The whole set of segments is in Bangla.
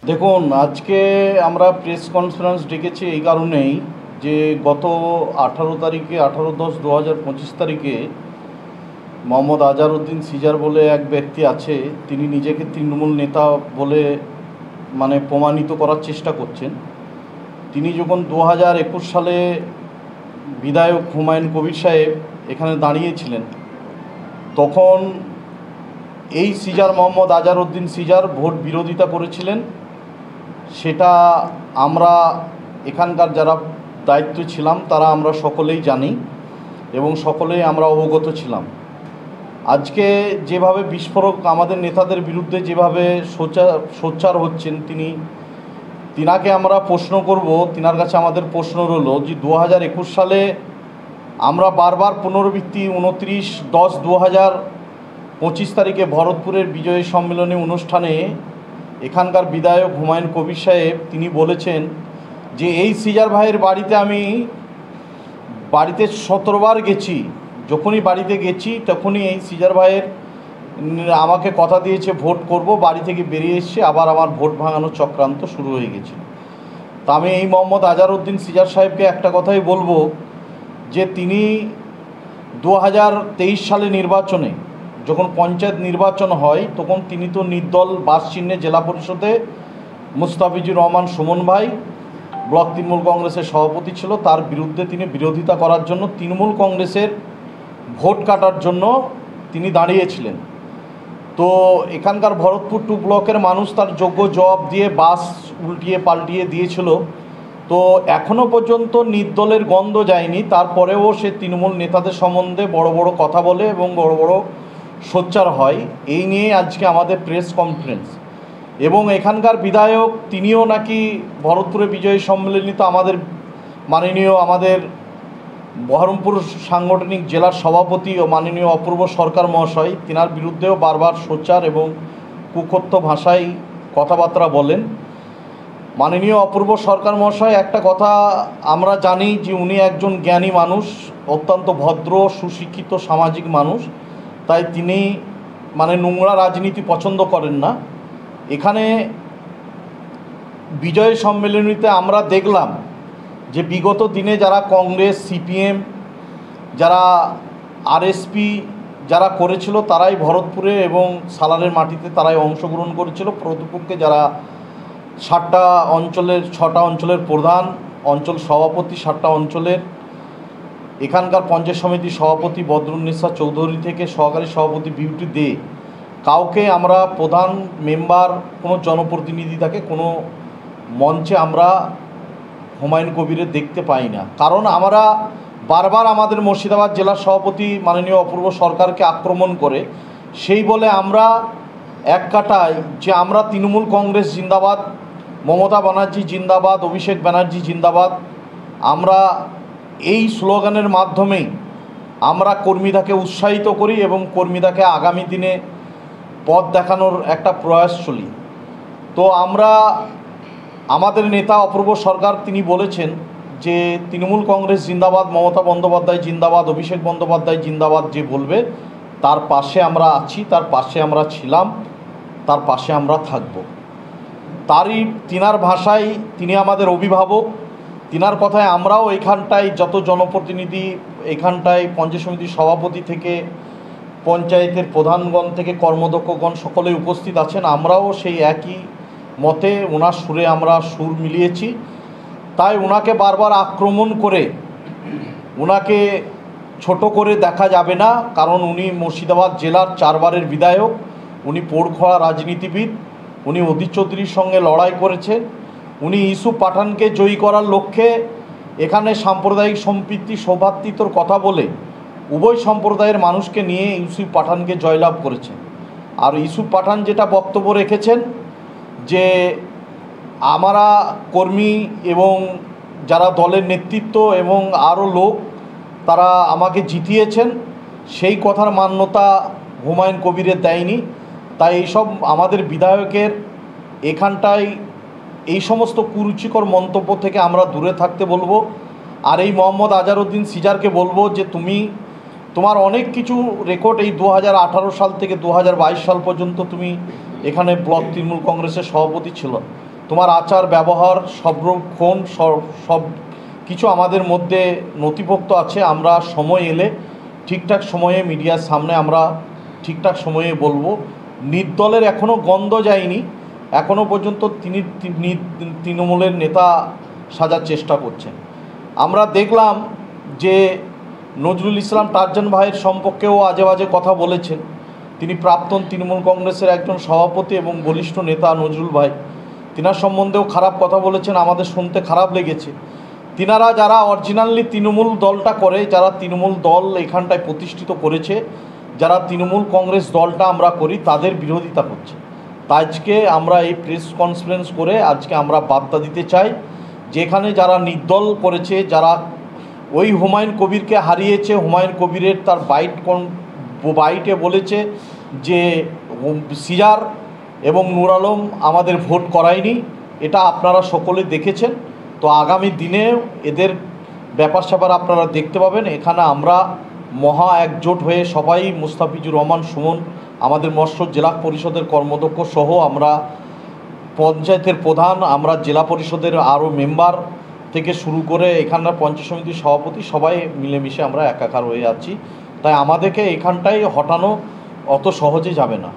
দেখুন, আজকে আমরা প্রেস কনফারেন্স ডেকেছি এই কারণেই যে গত 18 তারিখে 18/10/2025 তারিখে মোহাম্মদ আজহারউদ্দিন সিজার বলে এক ব্যক্তি আছে, তিনি নিজেকে তৃণমূল নেতা বলে প্রমাণিত করার চেষ্টা করছেন। তিনি যখন 2021 সালে বিধায়ক হুমায়ুন কবির সাহেব এখানে দাঁড়িয়েছিলেন, তখন এই সিজার মোহাম্মদ আজহারউদ্দিন সিজার ভোট বিরোধিতা করেছিলেন। সেটা আমরা এখানকার যারা দায়িত্ব ছিলাম তারা আমরা সকলেই জানি এবং সকলেই আমরা অবগত ছিলাম। আজকে যেভাবে বিস্ফোরক আমাদের নেতাদের বিরুদ্ধে যেভাবে সোচ্চার হচ্ছেন, তিনাকে আমরা প্রশ্ন করব। তিনার কাছে আমাদের প্রশ্ন রইল যে 2021 সালে আমরা বারবার পুনরাবৃত্তি 29/10/2025 তারিখে ভরতপুরের বিজয় সম্মেলনী অনুষ্ঠানে এখানকার বিধায়ক হুমায়ুন কবির সাহেব তিনি বলেছেন যে এই সিজার ভাইয়ের বাড়িতে আমি 17 বার গেছি। যখনই বাড়িতে গেছি তখনই এই সিজার ভাইয়ের আমাকে কথা দিয়েছে ভোট করব, বাড়ি থেকে বেরিয়ে এসছে, আবার আমার ভোট ভাঙানোর চক্রান্ত শুরু হয়ে গেছে। তা আমি এই মোহাম্মদ আজহারউদ্দিন সিজার সাহেবকে একটা কথাই বলবো যে তিনি 2023 সালে নির্বাচনে যখন পঞ্চায়েত নির্বাচন হয় তখন তিনি তো নির্দল বাস চিহ্নে জেলা পরিষদে মুস্তাফিজুর রহমান সুমন ভাই ব্লক তৃণমূল কংগ্রেসের সভাপতি ছিল, তার বিরুদ্ধে তিনি বিরোধিতা করার জন্য তৃণমূল কংগ্রেসের ভোট কাটার জন্য তিনি দাঁড়িয়েছিলেন। তো এখানকার ভরতপুর 2 ব্লকের মানুষ তার যোগ্য জবাব দিয়ে বাস উল্টিয়ে পাল্টিয়ে দিয়েছিল। তো এখনও পর্যন্ত নির্দলের গন্ধ যায়নি, তারপরেও সে তৃণমূল নেতাদের সম্বন্ধে বড় বড় কথা বলে এবং বড় বড় সোচ্চার হয়। এই নিয়ে আজকে আমাদের প্রেস কনফারেন্স। এবং এখানকার বিধায়ক তিনিও নাকি ভরতপুরে বিজয় সম্মেলনীতে আমাদের মাননীয় আমাদের বহরমপুর সাংগঠনিক জেলার সভাপতি ও মাননীয় অপূর্ব সরকার মহাশয় তিনার বিরুদ্ধেও বারবার সোচ্চার এবং কুকথ্য ভাষায় কথাবার্তা বলেন। মাননীয় অপূর্ব সরকার মহাশয় একটা কথা আমরা জানি যে উনি একজন জ্ঞানী মানুষ, অত্যন্ত ভদ্র সুশিক্ষিত সামাজিক মানুষ, তাই তিনি নোংরা রাজনীতি পছন্দ করেন না। এখানে বিজয় সম্মেলনীতে আমরা দেখলাম যে বিগত দিনে যারা কংগ্রেস সিপিএম যারা আরএসপি যারা করেছিল তারাই ভরতপুরে এবং সালারের মাটিতে তারাই অংশগ্রহণ করেছিল। প্রতিপক্ষে যারা 6টা অঞ্চলের প্রধান অঞ্চল সভাপতি, 7টা অঞ্চলের এখানকার পঞ্চায়েত সমিতির সভাপতি বদরুন্নেসা চৌধুরী থেকে সহকারী সভাপতি বিউটি দে, কাউকে আমরা প্রধান মেম্বার কোনো জনপ্রতিনিধি তাকে কোনো মঞ্চে আমরা হুমায়ুন কবিরের দেখতে পাই না। কারণ আমরা বারবার আমাদের মুর্শিদাবাদ জেলার সভাপতি মাননীয় অপূর্ব সরকারকে আক্রমণ করে সেই বলে আমরা এক কাটাই যে আমরা তৃণমূল কংগ্রেস জিন্দাবাদ, মমতা ব্যানার্জি জিন্দাবাদ, অভিষেক ব্যানার্জি জিন্দাবাদ, আমরা এই স্লোগানের মাধ্যমেই আমরা কর্মীদাকে উৎসাহিত করি এবং কর্মীদাকে আগামী দিনে পথ দেখানোর একটা প্রয়াস চলি। তো আমরা আমাদের নেতা অপূর্ব সরকার তিনি বলেছেন যে তৃণমূল কংগ্রেস জিন্দাবাদ, মমতা বন্দ্যোপাধ্যায় জিন্দাবাদ, অভিষেক বন্দ্যোপাধ্যায় জিন্দাবাদ, যে বলবে তার পাশে আমরা আছি, তার পাশে আমরা ছিলাম, তার পাশে আমরা থাকব। তারই তিনার ভাষায় তিনি আমাদের অভিভাবক, তিনার কথায় আমরাও এখানটায় যত জনপ্রতিনিধি এখানটায় পঞ্চায়েত সমিতির সভাপতি থেকে পঞ্চায়েতের প্রধানগণ থেকে কর্মদক্ষগণ সকলে উপস্থিত আছেন, আমরাও সেই একই মতে ওনার সুরে আমরা সুর মিলিয়েছি। তাই ওনাকে বারবার আক্রমণ করে ওনাকে ছোট করে দেখা যাবে না, কারণ উনি মুর্শিদাবাদ জেলার 4 বারের বিধায়ক, উনি পোড়খোড়া রাজনীতিবিদ, উনি অধীর চৌধুরীর সঙ্গে লড়াই করেছেন, উনি ইউসুফ পাঠানকে জয়ী করার লক্ষ্যে এখানে সাম্প্রদায়িক সম্প্রীতি সৌভ্রাতৃত্বর কথা বলে উভয় সম্প্রদায়ের মানুষকে নিয়ে ইউসুফ পাঠানকে জয়লাভ করেছেন। আর ইউসুফ পাঠান যেটা বক্তব্য রেখেছেন যে আমরা কর্মী এবং যারা দলের নেতৃত্ব এবং আরও লোক তারা আমাকে জিতিয়েছেন, সেই কথার মান্যতা হুমায়ুন কবিরের দেয়নি। তাই এইসব আমাদের বিধায়কের এখানটায় এই সমস্ত কুরুচিকর মন্তব্য থেকে আমরা দূরে থাকতে বলবো। আর এই মোহাম্মদ আজহারউদ্দিন সিজারকে বলবো যে তোমার অনেক কিছু রেকর্ড এই 2018 সাল থেকে 2022 সাল পর্যন্ত তুমি এখানে ব্লক তৃণমূল কংগ্রেসের সভাপতি ছিল, তোমার আচার ব্যবহার সবক্ষণ সব কিছু আমাদের মধ্যে নথিভুক্ত আছে। আমরা সময় এলে ঠিকঠাক সময়ে মিডিয়ার সামনে আমরা ঠিকঠাক সময়ে বলবো। নির্দলের এখনও গন্ধ যায়নি, এখনও পর্যন্ত তিনি তৃণমূলের নেতা সাজার চেষ্টা করছেন। আমরা দেখলাম যে নজরুল ইসলাম টারজান ভাইয়ের সম্পর্কেও আজে বাজে কথা বলেছেন। তিনি প্রাক্তন তৃণমূল কংগ্রেসের একজন সভাপতি এবং বলিষ্ঠ নেতা নজরুল ভাই, তিনার সম্বন্ধেও খারাপ কথা বলেছেন। আমাদের শুনতে খারাপ লেগেছে। তিনারা যারা অরিজিনালি তৃণমূল দলটা করে, যারা তৃণমূল দল এখানটায় প্রতিষ্ঠিত করেছে, যারা তৃণমূল কংগ্রেস দলটা আমরা করি, তাদের বিরোধিতা করছে। তাই আজকে আমরা এই প্রেস কনফারেন্স করে আজকে আমরা বার্তা দিতে চাই, যেখানে যারা নির্দল করেছে, যারা ওই হুমায়ুন কবিরকে হারিয়েছে, হুমায়ুন কবিরের তার বাইটে বলেছে যে সিজার এবং নূর আলম আমাদের ভোট করায়নি, এটা আপনারা সকলে দেখেছেন। তো আগামী দিনে এদের ব্যাপার স্যাপার আপনারা দেখতে পাবেন। এখানে আমরা মহা একজোট হয়ে সবাই, মুস্তাফিজুর রহমান সুমন, আমাদের মৎস্য জেলা পরিষদের কর্মদক্ষ সহ আমরা পঞ্চায়েতের প্রধান, আমরা জেলা পরিষদের আরও মেম্বার থেকে শুরু করে এখানকার পঞ্চায়েত সমিতির সভাপতি, সবাই মিলেমিশে আমরা একাকার হয়ে যাচ্ছি। তাই আমাদেরকে এখানটায় হটানো অত সহজে যাবে না।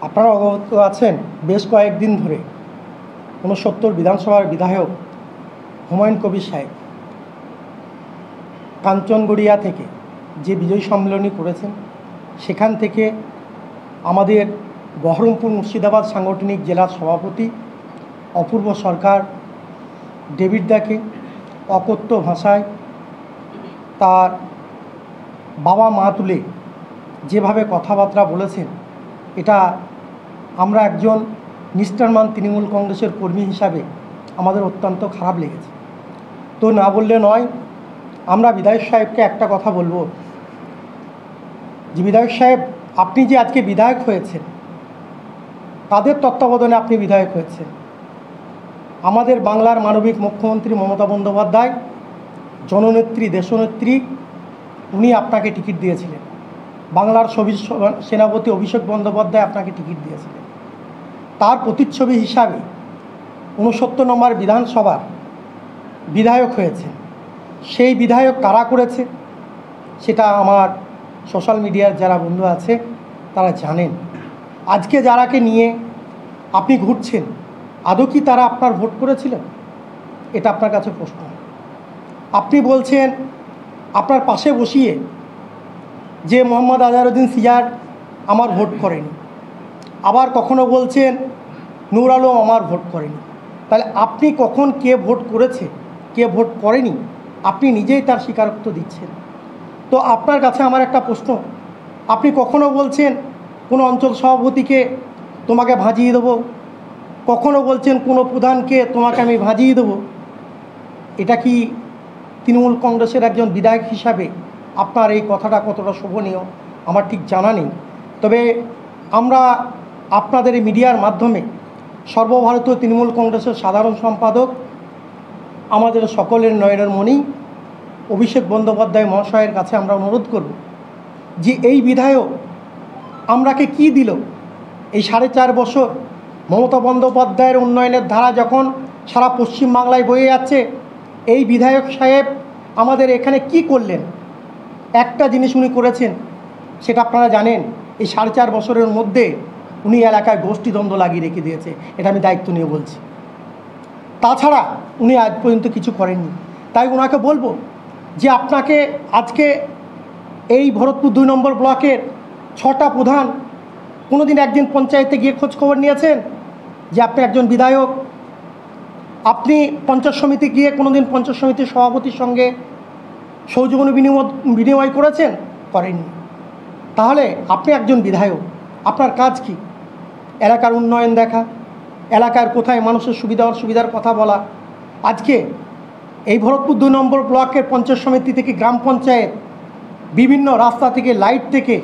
আপনারা অবগত আছেন, বেশ কয়েকদিন ধরে ৬৯ বিধানসভার বিধায়ক হুমায়ুন কবির সাহেব কাঞ্চনগড়িয়া থেকে যে বিজয় সম্মেলনী করেছেন, সেখান থেকে আমাদের বহরমপুর মুর্শিদাবাদ সাংগঠনিক জেলার সভাপতি অপূর্ব সরকার ডেভিড দাকে অকথ্য ভাষায় তার বাবা মা তুলে যেভাবে কথাবার্তা বলেছেন, এটা আমরা একজন নিষ্ঠাবান তৃণমূল কংগ্রেসের কর্মী হিসাবে আমাদের অত্যন্ত খারাপ লেগেছে। তো না বললে নয়, আমরা বিধায়ক সাহেবকে একটা কথা বলবো যে বিধায়ক সাহেব, আপনি যে আজকে বিধায়ক হয়েছেন, তাদের তত্ত্বাবধানে আপনি বিধায়ক হয়েছেন। আমাদের বাংলার মানবিক মুখ্যমন্ত্রী মমতা বন্দ্যোপাধ্যায়, জননেত্রী দেশনেত্রী, উনি আপনাকে টিকিট দিয়েছিলেন। বাংলার সেনাপতি অভিষেক বন্দ্যোপাধ্যায় আপনাকে টিকিট দিয়েছিলেন। তার প্রতিচ্ছবি হিসাবে ৬৯ নম্বর বিধানসভার বিধায়ক হয়েছে। সেই বিধায়ক কারা করেছে সেটা আমার সোশ্যাল মিডিয়ার যারা বন্ধু আছে তারা জানেন। আজকে যারাকে নিয়ে আপনি ঘুরছেন, আদৌ কি তারা আপনার ভোট করেছিলেন? এটা আপনার কাছে প্রশ্ন। আপনি বলছেন আপনার পাশে বসিয়ে যে মোহাম্মদ আজহারউদ্দিন সিজার আমার ভোট করেনি, আবার কখনো বলছেন নূর আলম আমার ভোট করেনি। তাহলে আপনি কখন কে ভোট করেছে কে ভোট করেনি আপনি নিজেই তার স্বীকারোক্ত দিচ্ছেন। তো আপনার কাছে আমার একটা প্রশ্ন, আপনি কখনো বলছেন কোনো অঞ্চল সভাপতিকে তোমাকে ভাজিয়ে দেবো, কখনো বলছেন কোনো প্রধানকে তোমাকে আমি ভাজিয়ে দেবো। এটা কি তৃণমূল কংগ্রেসের একজন বিধায়ক হিসাবে আপনার এই কথাটা কতটা শোভনীয় আমার ঠিক জানা নেই। তবে আমরা আপনাদের এই মিডিয়ার মাধ্যমে সর্বভারতীয় তৃণমূল কংগ্রেসের সাধারণ সম্পাদক, আমাদের সকলের নয়নের মণি অভিষেক বন্দ্যোপাধ্যায় মহাশয়ের কাছে আমরা অনুরোধ করব যে এই বিধায়ক আমরাকে কি দিল। এই 4.5 বছর মমতা বন্দ্যোপাধ্যায়ের উন্নয়নের ধারা যখন সারা পশ্চিমবাংলায় বয়ে যাচ্ছে, এই বিধায়ক সাহেব আমাদের এখানে কি করলেন? একটা জিনিস উনি করেছেন, সেটা আপনারা জানেন, এই 4.5 বছরের মধ্যে উনি এলাকায় গোষ্ঠীদ্বন্দ্ব লাগিয়ে রেখে দিয়েছে। এটা আমি দায়িত্ব নিয়ে বলছি। তাছাড়া উনি আজ পর্যন্ত কিছু করেননি। তাই ওনাকে বলবো যে আপনাকে আজকে এই ভরতপুর 2 নম্বর ব্লকের 6টা প্রধান কোনোদিন একদিন পঞ্চায়েতে গিয়ে খোঁজ খবর নিয়েছেন যে আপনি একজন বিধায়ক? আপনি পঞ্চায়েত সমিতি গিয়ে কোনোদিন পঞ্চায়েত সমিতির সভাপতির সঙ্গে সৌজন্য বিনিময় করেছেন? করেননি। তাহলে আপনি একজন বিধায়ক, আপনার কাজ কি? এলাকার উন্নয়ন দেখা, এলাকার কোথায় মানুষের সুবিধার কথা বলা। আজকে এই ভরতপুর 2 নম্বর ব্লকের পঞ্চায়েত সমিতি থেকে গ্রাম পঞ্চায়েত, বিভিন্ন রাস্তা থেকে লাইট থেকে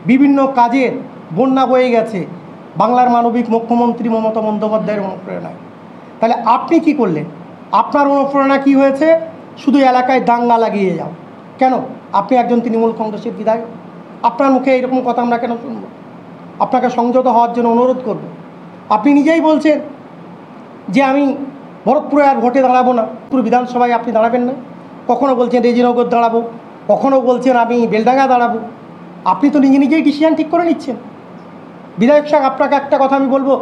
বিভিন্ন কাজের বন্যা বয়ে গেছে বাংলার মানবিক মুখ্যমন্ত্রী মমতা বন্দ্যোপাধ্যায়ের অনুপ্রেরণায়। তাহলে আপনি কি করলেন? আপনার অনুপ্রেরণা কি হয়েছে? শুধু এলাকায় দাঙ্গা লাগিয়ে যাও। কেন? আপনি একজন তৃণমূল কংগ্রেসের বিধায়ক, আপনার মুখে এরকম কথা আমরা কেন শুনব? আপনাকে সংযত হওয়ার জন্য অনুরোধ করব। আপনি নিজেই বলছেন যে আমি ভরতপুরে আর ভোটে দাঁড়াবো না, পুরো বিধানসভায় আপনি দাঁড়াবেন না। কখনও বলছেন রেজিনগর দাঁড়াবো, কখনও বলছেন আমি বেলডাঙ্গা দাঁড়াবো। আপনি তো নিজেই ডিসিশান ঠিক করে নিচ্ছেন। বিধায়ক সাহেব, আপনাকে একটা কথা আমি বলবো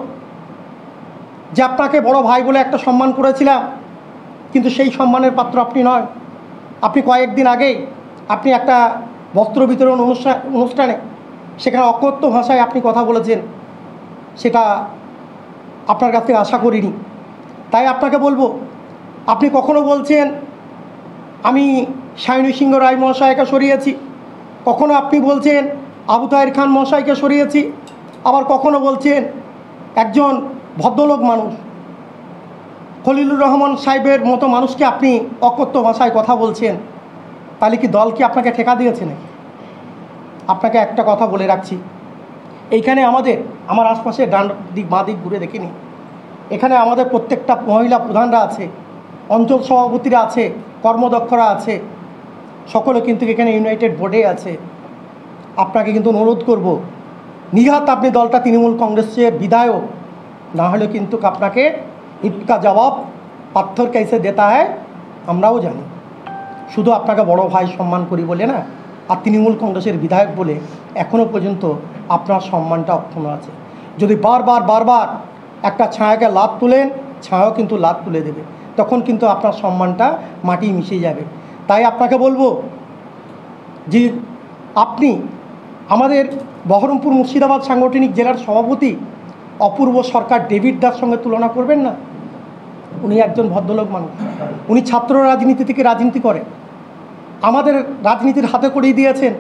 যে আপনাকে বড় ভাই বলে একটা সম্মান করেছিলাম, কিন্তু সেই সম্মানের পাত্র আপনি নয়। আপনি কয়েকদিন আগেই আপনি একটা বস্ত্র বিতরণ অনুষ্ঠানে সেখানে অকথ্য ভাষায় আপনি কথা বলেছেন, সেটা আপনার কাছ থেকে আশা করিনি। তাই আপনাকে বলবো, আপনি কখনো বলছেন আমি সায়নী সিংহ রায় মহাশয়কে সরিয়েছি, কখনো আপনি বলছেন আবু তাহের খান মহাশয়কে সরিয়েছি, আবার কখনো বলছেন একজন ভদ্রলোক মানুষ খলিলুর রহমান সাহেবের মতো মানুষকে আপনি অকথ্য ভাষায় কথা বলছেন। তাহলে কি দল কি আপনাকে ঠেকা দিয়েছে নাকি? আপনাকে একটা কথা বলে রাখছি, এইখানে আমার আশপাশে ডান দিক বাঁ দিক ঘুরে দেখিনি, এখানে আমাদের প্রত্যেকটা মহিলা প্রধানরা আছে, অঞ্চল সভাপতিরা আছে, কর্মদক্ষরা আছে, সকলে কিন্তু এখানে ইউনাইটেড বোর্ডে আছে। আপনাকে কিন্তু অনুরোধ করব, নিঘাত আপনি দলটা তৃণমূল কংগ্রেসের বিধায়ক, না হলে কিন্তু আপনাকে ইটকা জবাব পাথর कैसे देता है আমরাও জানি। শুধু আপনাকে বড় ভাই সম্মান করি বলে না, আর তৃণমূল কংগ্রেসের বিধায়ক বলে এখনও পর্যন্ত আপনার সম্মানটা অক্ষুণ্ণ আছে। যদি বারবার একটা ছায়াকে লাত তুলেন, ছায়াও কিন্তু লাত তুলে দেবে, তখন কিন্তু আপনার সম্মানটা মাটি মিশে যাবে। তাই আপনাকে বলবো যে আপনি আমাদের বহরমপুর মুর্শিদাবাদ সাংগঠনিক জেলার সভাপতি অপূর্ব সরকার ডেভিড দার সঙ্গে তুলনা করবেন না। উনি একজন ভদ্রলোক মানুষ, উনি ছাত্র রাজনীতি থেকে রাজনীতি করে, আমাদের রাজনীতির হাতে করিয়ে দিয়েছেন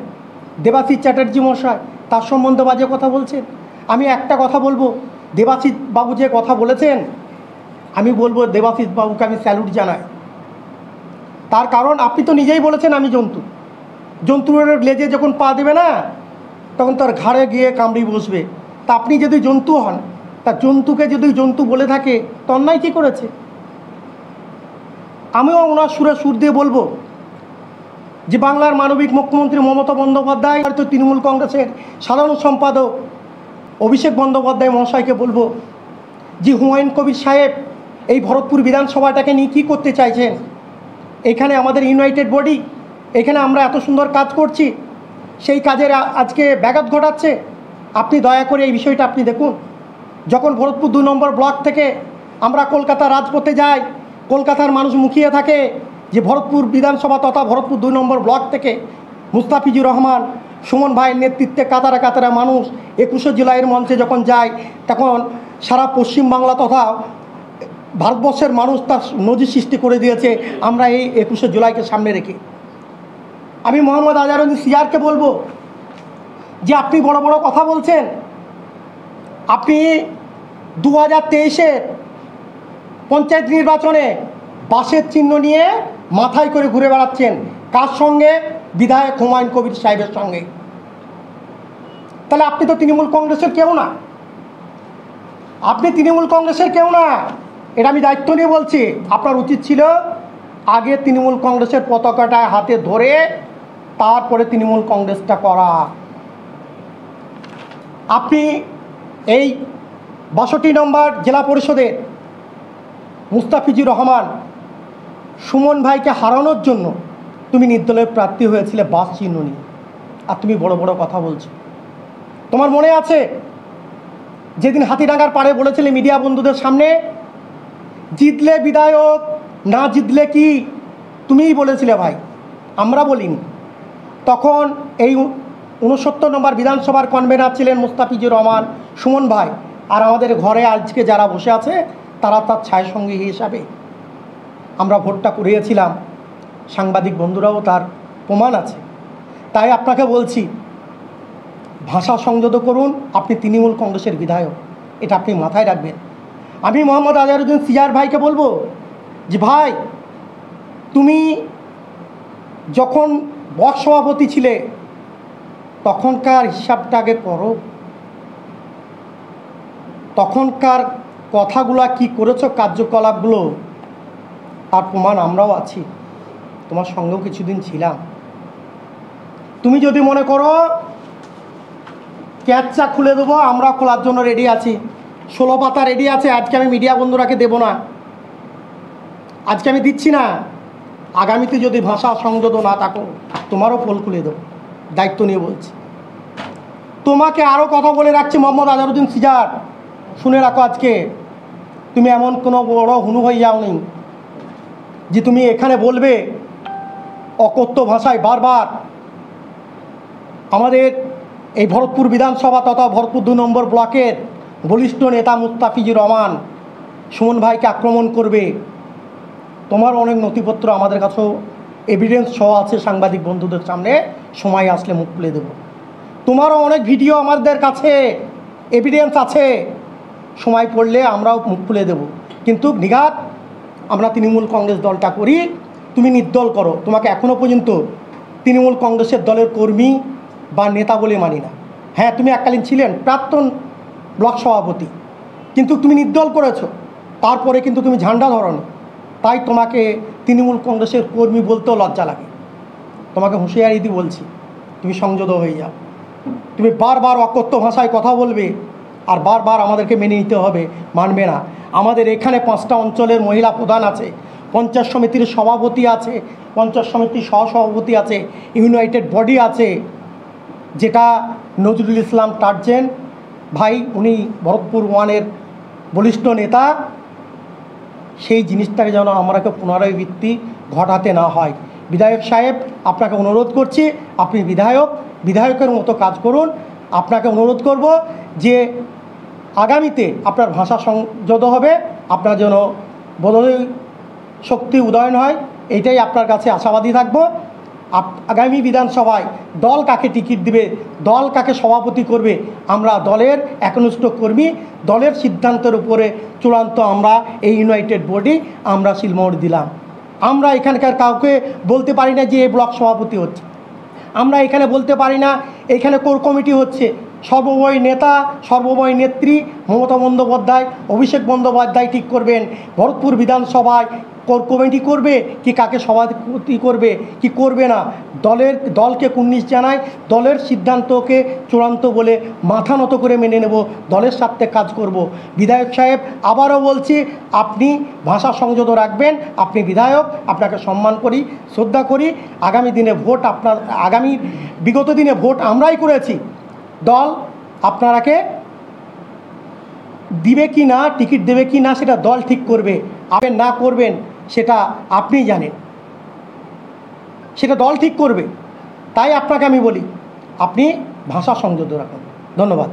দেবাশিস চ্যাটার্জি মশাই, তার সম্বন্ধে বাজে কথা বলছেন। আমি একটা কথা বলবো, দেবাশিস বাবু যে কথা বলেছেন, আমি বলবো দেবাশিস বাবুকে আমি স্যালুট জানাই। তার কারণ আপনি তো নিজেই বলেছেন আমি জন্তুর লেজে যখন পা দেবে না, তখন তার ঘাড়ে গিয়ে কামড়ি বসবে। তা আপনি যদি জন্তু হন, তা জন্তুকে যদি জন্তু বলে থাকে তো অন্যায় কী করেছে? আমিও ওনার সুর দিয়ে বলবো যে বাংলার মানবিক মুখ্যমন্ত্রী মমতা বন্দ্যোপাধ্যায়, হয়তো তৃণমূল কংগ্রেসের সাধারণ সম্পাদক অভিষেক বন্দ্যোপাধ্যায় মহাশয়কে বলবো যে হুমায়ুন কবির সাহেব এই ভরতপুর বিধানসভাটাকে নিয়ে কী করতে চাইছেন? এখানে আমাদের ইউনাইটেড বডি, এখানে আমরা এত সুন্দর কাজ করছি, সেই কাজের আজকে ব্যাঘাত ঘটাচ্ছে। আপনি দয়া করে এই বিষয়টা আপনি দেখুন। যখন ভরতপুর 2 নম্বর ব্লক থেকে আমরা কলকাতা রাজপথে যাই, কলকাতার মানুষ মুখিয়ে থাকে যে ভরতপুর বিধানসভা তথা ভরতপুর 2 নম্বর ব্লক থেকে মুস্তাফিজুর রহমান সুমন ভাইয়ের নেতৃত্বে কাতারা মানুষ 21শে জুলাইয়ের মঞ্চে যখন যায়, তখন সারা পশ্চিমবাংলা তথা ভারতবর্ষের মানুষ তার নজির সৃষ্টি করে দিয়েছে আমরা এই 21শে জুলাইকে সামনে রেখে। আমি মোহাম্মদ আজহারউদ্দিন সিআরকে বলবো যে আপনি বড় বড় কথা বলছেন, আপনি 2023-এর পঞ্চায়েত নির্বাচনে বাসের চিহ্ন নিয়ে মাথায় করে ঘুরে বেড়াচ্ছেন। কার সঙ্গে? বিধায়ক হুমায়ুন কবির সাহেবের সঙ্গে। তাহলে আপনি তো তৃণমূল কংগ্রেসের কেউ না, আপনি তৃণমূল কংগ্রেসের কেউ না, এটা আমি দায়িত্ব নিয়ে বলছি। আপনার উচিত ছিল আগে তৃণমূল কংগ্রেসের পতাকাটা হাতে ধরে তারপরে তৃণমূল কংগ্রেসটা করা। আপনি এই 62 নম্বর জেলা পরিষদের মুস্তাফিজুর রহমান সুমন ভাইকে হারানোর জন্য তুমি নির্দলীয় প্রার্থী হয়েছিলে বাস চিহ্ন নিয়ে, আর তুমি বড় বড় কথা বলছো। তোমার মনে আছে যেদিন হাতিডাঙ্গার পাড়ে বলেছিলে মিডিয়া বন্ধুদের সামনে, জিতলে বিধায়ক, না জিতলে কি? তুমিই বলেছিলে ভাই, আমরা বলিনি। তখন এই 69 নম্বর বিধানসভার কনভেনার ছিলেন মুস্তাফিজুর রহমান সুমন ভাই, আর আমাদের ঘরে আজকে যারা বসে আছে তারা তার ছায়াসঙ্গী হিসাবে আমরা ভোটটা করিয়েছিলাম। সাংবাদিক বন্ধুরাও তার প্রমাণ আছে। তাই আপনাকে বলছি, ভাষা সংযত করুন। আপনি তৃণমূল কংগ্রেসের বিধায়ক, এটা আপনি মাথায় রাখবেন। আমি মোহাম্মদ আজহারউদ্দিন সিআর ভাইকে বলবো যে ভাই, তুমি যখন ব্লক সভাপতি ছিলে তখনকার হিসাবটা আগে করো, তখনকার কথাগুলো কি করেছো, কার্যকলাপগুলো, তার প্রমাণ আমরাও আছি, তোমার সঙ্গেও কিছুদিন ছিলাম। তুমি যদি মনে করো ক্যাচটা খুলে দেবো, আমরা খোলার জন্য রেডি আছি, 16 পাতা রেডি আছে। আজকে আমি মিডিয়া বন্ধুরাকে দেব না, আজকে আমি দিচ্ছি না। আগামীতে যদি ভাষা সংযত না থাকো তোমারও পোল খুলে দেবো, দায়িত্ব নিয়ে বলছি। তোমাকে আরও কথা বলে রাখছি, মোহাম্মদ আজহারউদ্দিন সিজার, শুনে রাখো। আজকে তুমি এমন কোনো বড় হুনু হয়ে যাওনি যে তুমি এখানে বলবে অকথ্য ভাষায় বারবার আমাদের এই ভরতপুর বিধানসভা তথা ভরতপুর 2 নম্বর ব্লকের বলিষ্ঠ নেতা মুস্তাফিজুর রহমান সুমন ভাইকে আক্রমণ করবে। তোমার অনেক নথিপত্র আমাদের কাছেও এভিডেন্স সহ আছে, সাংবাদিক বন্ধুদের সামনে সময় আসলে মুখ খুলে দেব। তোমারও অনেক ভিডিও আমাদের কাছে এভিডেন্স আছে, সময় পড়লে আমরাও মুখ খুলে দেব। কিন্তু নিঘাত আমরা তৃণমূল কংগ্রেস দলটা করি, তুমি নির্দল করো। তোমাকে এখনও পর্যন্ত তৃণমূল কংগ্রেসের দলের কর্মী বা নেতা বলে মানি না। হ্যাঁ, তুমি এককালীন ছিলেন প্রাক্তন ব্লক সভাপতি, কিন্তু তুমি নির্দল করেছো, তারপরে কিন্তু তুমি ঝান্ডা ধরনি। তাই তোমাকে তৃণমূল কংগ্রেসের কর্মী বলতেও লজ্জা লাগে। তোমাকে হুঁশিয়ারি দিয়ে বলছি, তুমি সংযত হয়ে যাও। তুমি বারবার অকথ্য ভাষায় কথা বলবে আর বারবার আমাদেরকে মেনে নিতে হবে, মানবে না। আমাদের এখানে 5টা অঞ্চলের মহিলা প্রধান আছে, পঞ্চায়েত সমিতির সভাপতি আছে, পঞ্চায়েত সমিতির সহসভাপতি আছে, ইউনাইটেড বডি আছে, যেটা নজরুল ইসলাম টার্জেন ভাই, উনি ভরতপুর 1-এর বলিষ্ঠ নেতা। সেই জিনিসটাকে যেন আমাকে পুনরাবৃত্তি ঘটাতে না হয়। বিধায়ক সাহেব, আপনাকে অনুরোধ করছি, আপনি বিধায়কের মতো কাজ করুন। আপনাকে অনুরোধ করব যে আগামীতে আপনার ভাষা সংযত হবে, আপনার যেন বোধোদয় শক্তি উদয়ন হয়, এইটাই আপনার কাছে আশাবাদী থাকব। আগামী বিধানসভায় দল কাকে টিকিট দিবে, দল কাকে সভাপতি করবে, আমরা দলের একনিষ্ঠ কর্মী, দলের সিদ্ধান্তের উপরে চূড়ান্ত আমরা এই ইউনাইটেড বডি আমরা সিলমোহর দিলাম। আমরা এখানকার কাউকে বলতে পারি না যে এই ব্লক সভাপতি হচ্ছে, আমরা এখানে বলতে পারি না এখানে কোর কমিটি হচ্ছে। সর্বময় নেতা, সর্বময় নেত্রী মমতা বন্দ্যোপাধ্যায়, অভিষেক বন্দ্যোপাধ্যায় ঠিক করবেন ভরতপুর বিধানসভায় কোর কমিটি করবে কি কাকে সভাপতি করবে কি করবে না। দলকে কুর্নিশ জানায়, দলের সিদ্ধান্তকে চূড়ান্ত বলে মাথা নত করে মেনে নেব, দলের স্বার্থে কাজ করব। বিধায়ক সাহেব, আবারও বলছি, আপনি ভাষা সংযত রাখবেন। আপনি বিধায়ক, আপনাকে সম্মান করি, শ্রদ্ধা করি। আগামী দিনে ভোট বিগত দিনে ভোট আমরাই করেছি। দল আপনারাকে দিবে কি না, টিকিট দেবে কি না, সেটা দল ঠিক করবে। আপনি না করবেন সেটা আপনি জানেন, সেটা দল ঠিক করবে। তাই আপনাকে আমি বলি, আপনি ভাষা সংযত রাখুন। ধন্যবাদ।